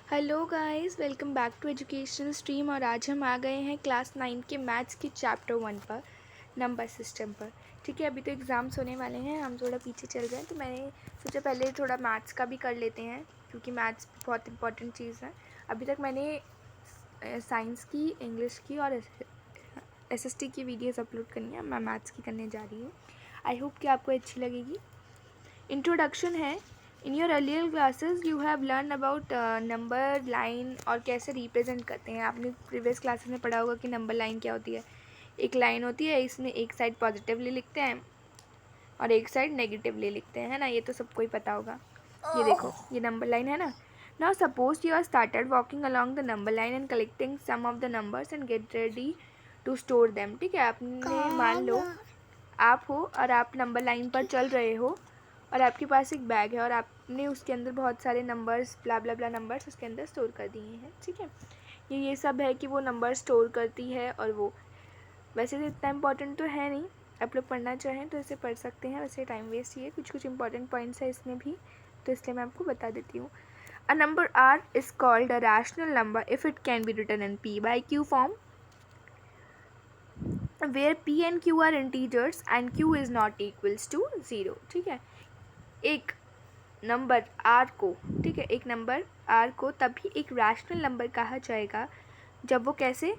Hello guys, welcome back to educational stream. और आज हम आ गए हैं क्लास 9 के मैथ्स के चैप्टर 1 पर, नंबर सिस्टम पर। ठीक है, अभी तो एग्ज़ाम्स होने वाले हैं, हम थोड़ा पीछे चल रहे हैं, तो मैंने सोचा पहले थोड़ा मैथ्स का भी कर लेते हैं, क्योंकि मैथ्स बहुत इंपॉर्टेंट चीज़ है। अभी तक मैंने साइंस की, इंग्लिश की और एसएसटी की वीडियोज़ अपलोड करनी है, मैं मैथ्स की करने जा रही हूँ। आई होप कि आपको अच्छी लगेगी। इंट्रोडक्शन है। In your earlier classes you have learn about number line और कैसे रिप्रेजेंट करते हैं। आपने प्रीवियस क्लासेस में पढ़ा होगा कि नंबर लाइन क्या होती है। एक लाइन होती है, इसमें एक साइड पॉजिटिवली लिखते हैं और एक साइड नेगेटिवली लिखते हैं, है ना। ये तो सबको ही पता होगा। ये देखो, ये नंबर लाइन है ना। Now suppose you are started walking along the number line and collecting some of the numbers and get ready to store them. ठीक है, आपने मान लो आप हो और आप नंबर लाइन पर चल रहे हो और आपके पास एक बैग है और आपने उसके अंदर बहुत सारे नंबर्स ब्ला ब्ला ब्ला नंबर्स उसके अंदर स्टोर कर दिए हैं। ठीक है, ये सब है कि वो नंबर स्टोर करती है। और वो वैसे तो इतना इम्पॉर्टेंट तो है नहीं, आप लोग पढ़ना चाहें तो इसे पढ़ सकते हैं, वैसे टाइम वेस्ट ही है। कुछ कुछ इंपॉर्टेंट पॉइंट्स है इसमें भी, तो इसलिए मैं आपको बता देती हूँ। A number r is called a rational number if it can be written in p by q form where p and q are integers and q is not equals to 0। ठीक है, एक नंबर r को, ठीक है, एक number r को तभी एक रैशनल नंबर कहा जाएगा जब वो कैसे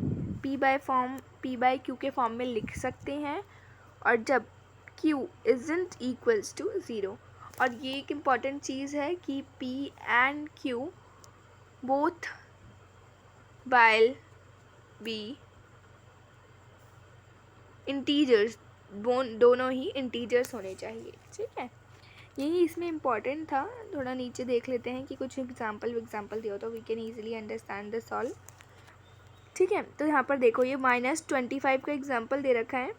p बाय q के फॉर्म में लिख सकते हैं और जब q isn't equals to 0। और ये एक इम्पॉर्टेंट चीज़ है कि p and q both while be integers, दोनों ही इंटीजर्स होने चाहिए। ठीक है, यही इसमें इम्पॉर्टेंट था। थोड़ा नीचे देख लेते हैं कि कुछ एग्जाम्पल दिया हो तो we can easily understand the solve. ठीक है, तो यहाँ पर देखो ये -25 का एग्जाम्पल दे रखा है,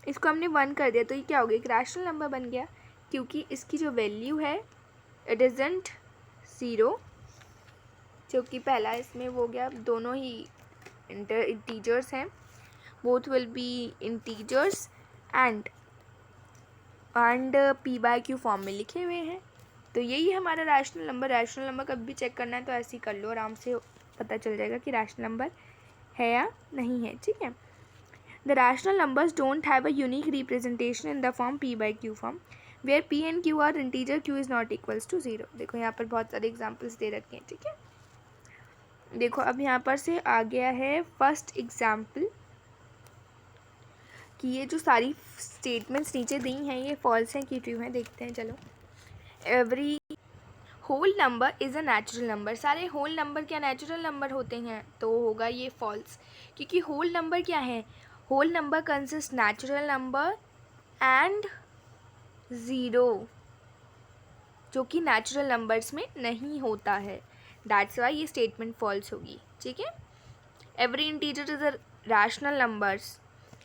इसको हमने 1 कर दिया तो ये क्या हो गया, एक रैशनल नंबर बन गया, क्योंकि इसकी जो वैल्यू है इट इज़ंट 0, जो कि पहला इसमें वो गया, दोनों ही इंटीजर्स हैं, both will be integers and p by q form में लिखे हुए हैं। तो यही हमारा रैशनल नंबर कभी भी चेक करना है तो ऐसे ही कर लो, आराम से पता चल जाएगा कि रैशनल नंबर है या नहीं है। ठीक है, the rational numbers don't have a unique representation in the form p by q form where p and q are integer, q is not equals to 0। देखो यहाँ पर बहुत सारे एग्जाम्पल्स दे रखे हैं। ठीक है, देखो अब यहाँ पर से आ गया है फर्स्ट एग्जाम्पल कि ये जो सारी स्टेटमेंट्स नीचे दी हैं ये फॉल्स हैं कि ट्रू हैं। देखते हैं, चलो। Every whole number is a natural number. सारे होल नंबर क्या नेचुरल नंबर होते हैं? तो होगा ये फॉल्स, क्योंकि होल नंबर क्या है, whole number consist natural number and zero, जो कि नेचुरल नंबर्स में नहीं होता है। दैट्स वाई ये स्टेटमेंट फॉल्स होगी। ठीक है, every integer is a rational numbers,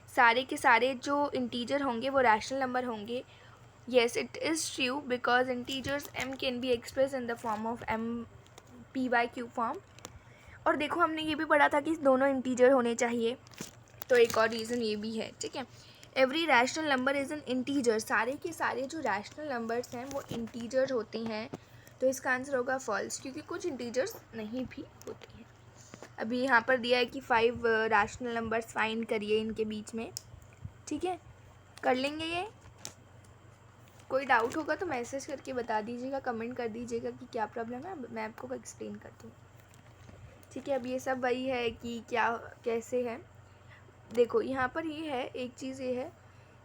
सारे के सारे जो इंटीजर होंगे वो रैशनल नंबर होंगे। Yes, it is true because integers m can be express in the form of m p by q form. और देखो हमने ये भी पढ़ा था कि दोनों इंटीजर होने चाहिए, तो एक और रीज़न ये भी है। ठीक है, every rational number is an integer, सारे के सारे जो रैशनल नंबर्स हैं वो इंटीजर होते हैं, तो इसका आंसर होगा फॉल्स, क्योंकि कुछ इंटीजर्स नहीं भी होते हैं। अभी यहाँ पर दिया है कि 5 रैशनल नंबर्स फाइंड करिए इनके बीच में। ठीक है, कर लेंगे ये। कोई डाउट होगा तो मैसेज करके बता दीजिएगा, कमेंट कर दीजिएगा कि क्या प्रॉब्लम है, मैं आपको एक्सप्लेन करती हूँ। ठीक है, अब ये सब वही है कि क्या कैसे है। देखो यहाँ पर ये है, एक चीज़ ये है,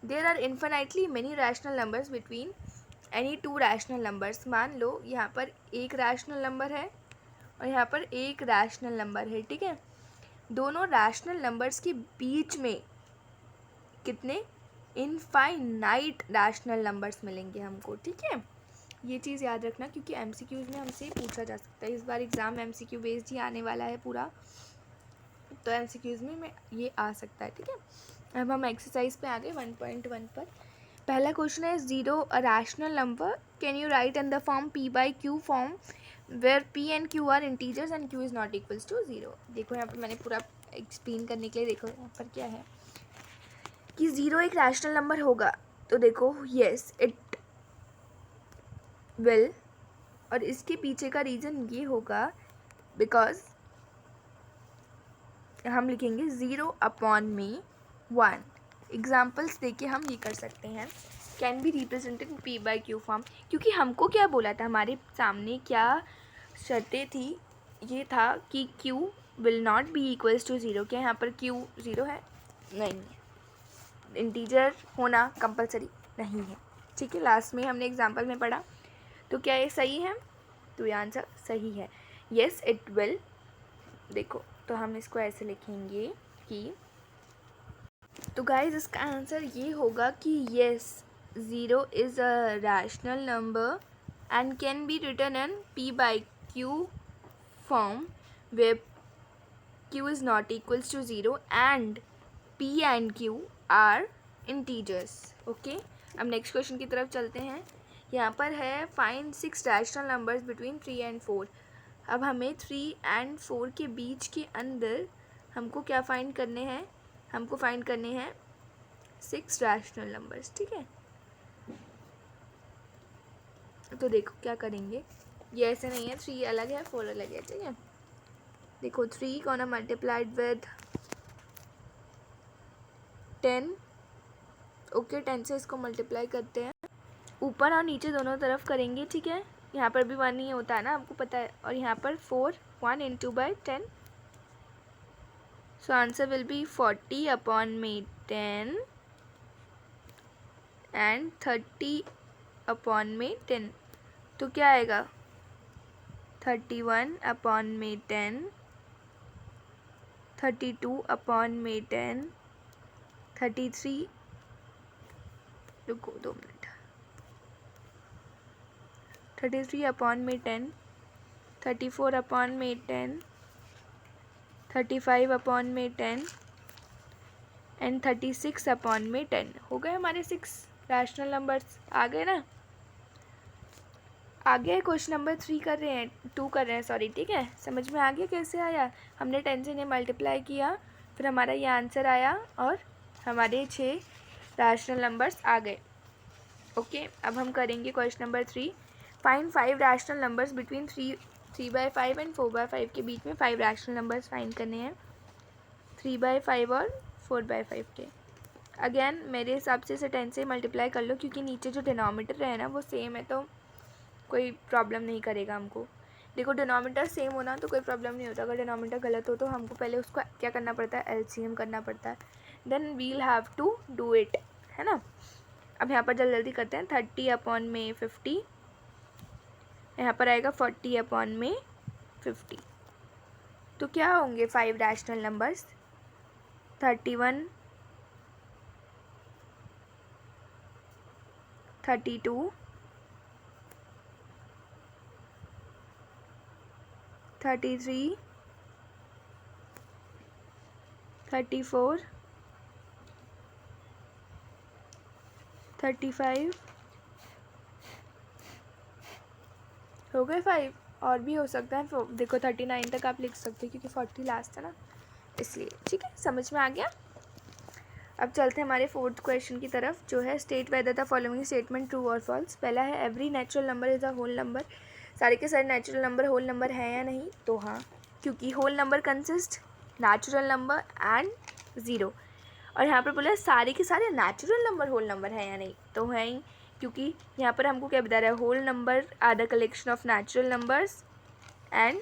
there are infinitely many rational numbers between any two rational numbers. मान लो यहाँ पर एक रैशनल नंबर है और यहाँ पर एक रैशनल नंबर है। ठीक है, दोनों रैशनल नंबर्स के बीच में कितने इनफाइनाइट रैशनल नंबर्स मिलेंगे हमको। ठीक है, ये चीज़ याद रखना, क्योंकि एमसीक्यूज़ में हमसे पूछा जा सकता है। इस बार एग्ज़ाम एमसीक्यू बेस्ड ही आने वाला है पूरा, तो एमसीक्यूज़ में ये आ सकता है। ठीक है, अब हम एक्सरसाइज पे आ गए 1.1 पर। पहला क्वेश्चन है, zero a rational number can you write in the form p by q form where p and q are integers and q is not equals to 0। देखो यहाँ पर मैंने पूरा एक्सप्लेन करने के लिए, देखो यहाँ पर क्या है कि 0 एक रैशनल नंबर होगा, तो देखो येस इट विल, और इसके पीछे का रीज़न ये होगा बिकॉज हम लिखेंगे 0/1। एग्जाम्पल्स देके हम ये कर सकते हैं, can be represented P/Q form, क्योंकि हमको क्या बोला था, हमारे सामने क्या शर्तें थी, ये था कि Q will not be equals to 0। क्या यहाँ पर Q 0 है? नहीं है। इंटीजर होना कंपलसरी नहीं है, ठीक है। लास्ट में हमने एग्जाम्पल में पढ़ा, तो क्या ये सही है? तो ये आंसर सही है, येस इट विल। देखो, तो हम इसको ऐसे लिखेंगे कि, तो गाइज इसका आंसर ये होगा कि yes 0 is a rational number and can be written in P/Q form where Q is not equals to 0 and P and Q are integers। Okay, अब नेक्स्ट क्वेश्चन की तरफ चलते हैं। यहाँ पर है find 6 rational numbers between 3 and 4। अब हमें 3 and 4 के बीच के अंदर हमको क्या फाइंड करने हैं? हमको फाइंड करने हैं 6 रैशनल नंबर्स, ठीक है। तो देखो क्या करेंगे, ये ऐसे नहीं है 3 अलग है 4 अलग है, ठीक है। देखो 3 गॉना मल्टीप्लाइड विद 10। ओके, 10 से इसको मल्टीप्लाई करते हैं, ऊपर और नीचे दोनों तरफ करेंगे, ठीक है। यहाँ पर भी 1 ही होता है ना, आपको पता है, और यहाँ पर 4, 1 into by 10। So answer will B 40/10 and 30/10। तो क्या आएगा? 31/10, 32/10, 33, रुको 2 मिनट, 33/10, 34/10, 35/10 एंड 36/10। हो गए हमारे 6 रैशनल नंबर्स, आ गए ना। आगे क्वेश्चन नंबर 2 कर रहे हैं, सॉरी, ठीक है। समझ में आ गया कैसे आया? हमने 10 से इन्हें मल्टीप्लाई किया, फिर हमारा ये आंसर आया और हमारे 6 रैशनल नंबर्स आ गए। ओके, अब हम करेंगे question number 3। Find 5 rational numbers between 3/5 and 4/5 के बीच में 5 रैशनल नंबर्स फाइंड करने हैं, 3/5 और 4/5 के। अगेन मेरे हिसाब से इसे 10 से मल्टीप्लाई कर लो, क्योंकि नीचे जो डिनोमिनेटर है ना वो सेम है, तो कोई प्रॉब्लम नहीं करेगा हमको। देखो, डिनोमिनेटर सेम होना तो कोई प्रॉब्लम नहीं होता, अगर डिनोमिनेटर गलत हो तो हमको पहले उसको क्या करना पड़ता है? LCM करना पड़ता है, then we'll have to do it, है ना। अब यहाँ पर जल्दी करते हैं। 30/50, यहाँ पर आएगा 40/50। तो क्या होंगे 5 रैशनल नंबर्स? 31, 32, 33, 34, 35। हो गए 5, और भी हो सकता है। देखो 39 तक आप लिख सकते हो, क्योंकि 40 लास्ट है ना, इसलिए, ठीक है। समझ में आ गया? अब चलते हैं हमारे 4th क्वेश्चन की तरफ, जो है state whether the following statement true और फॉल्स। पहला है every natural number is a whole number. सारे के सारे नेचुरल नंबर होल नंबर हैं या नहीं? तो हाँ, क्योंकि whole number consist natural number and 0। और यहाँ पर बोला सारे के सारे नेचुरल नंबर होल नंबर हैं या नहीं? तो हैं ही, क्योंकि यहाँ पर हमको क्या बता रहा है? Whole number are the collection of natural numbers and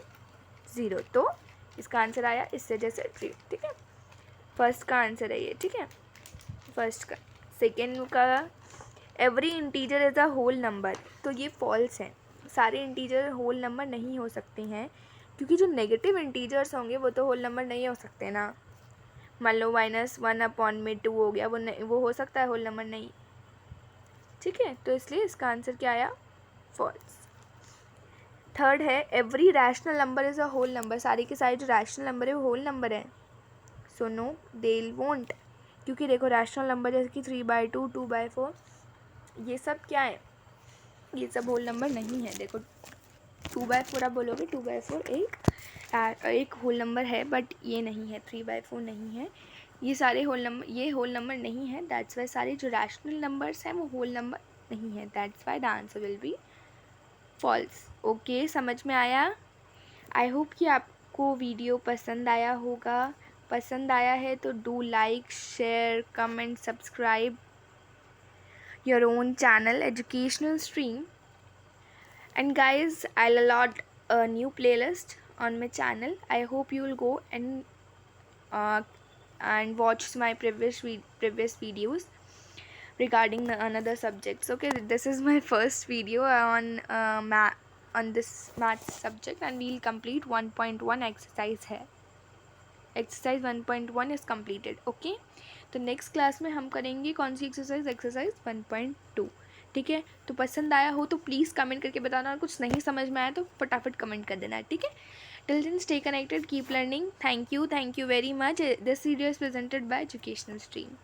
0। तो इसका आंसर आया इससे जैसे ट्रू, ठीक है। फर्स्ट का आंसर है ये, ठीक है, फर्स्ट का। सेकेंड का every integer is a whole number, तो ये फॉल्स है। सारे इंटीजर होल नंबर नहीं हो सकते हैं, क्योंकि जो नेगेटिव इंटीजर्स होंगे वो तो होल नंबर नहीं हो सकते ना। मान लो -1/2 हो गया, वो हो सकता है होल नंबर? नहीं, ठीक है। तो इसलिए इसका आंसर क्या आया? फॉल्स। थर्ड है every rational number is a whole number. सारे के सारे जो रैशनल नंबर है वो होल नंबर है। सो नो, दे वोंट, क्योंकि देखो रैशनल नंबर जैसे कि 3/2, 2/4, ये सब क्या है? ये सब होल नंबर नहीं है। देखो 2/4 आप बोलोगे, 2/4 एक होल नंबर है, बट ये नहीं है, 3/4 नहीं है। ये सारे होल नंबर, ये होल नंबर नहीं है, दैट्स वाई सारे जो रैशनल नंबर्स हैं वो होल नंबर नहीं है, that's why the answer will be false. Okay, समझ में आया? आई होप कि आपको वीडियो पसंद आया होगा। पसंद आया है तो do like, share, comment, subscribe your own channel educational stream. And guys, I'll allot a new playlist on my channel. I hope you will go uh, and watch my previous videos regarding another subjects. Okay, this is my first video on on this math subject, and we'll complete 1.1 exercise here. Exercise 1.1 is completed. Okay, तो next class में हम करेंगे कौन सी exercise? Exercise 1.2। ठीक है, तो पसंद आया हो तो प्लीज़ कमेंट करके बताना, और कुछ नहीं समझ में आया तो फटाफट कमेंट कर देना। ठीक है, till then stay connected, keep learning. Thank you very much. This video is presented by educational stream.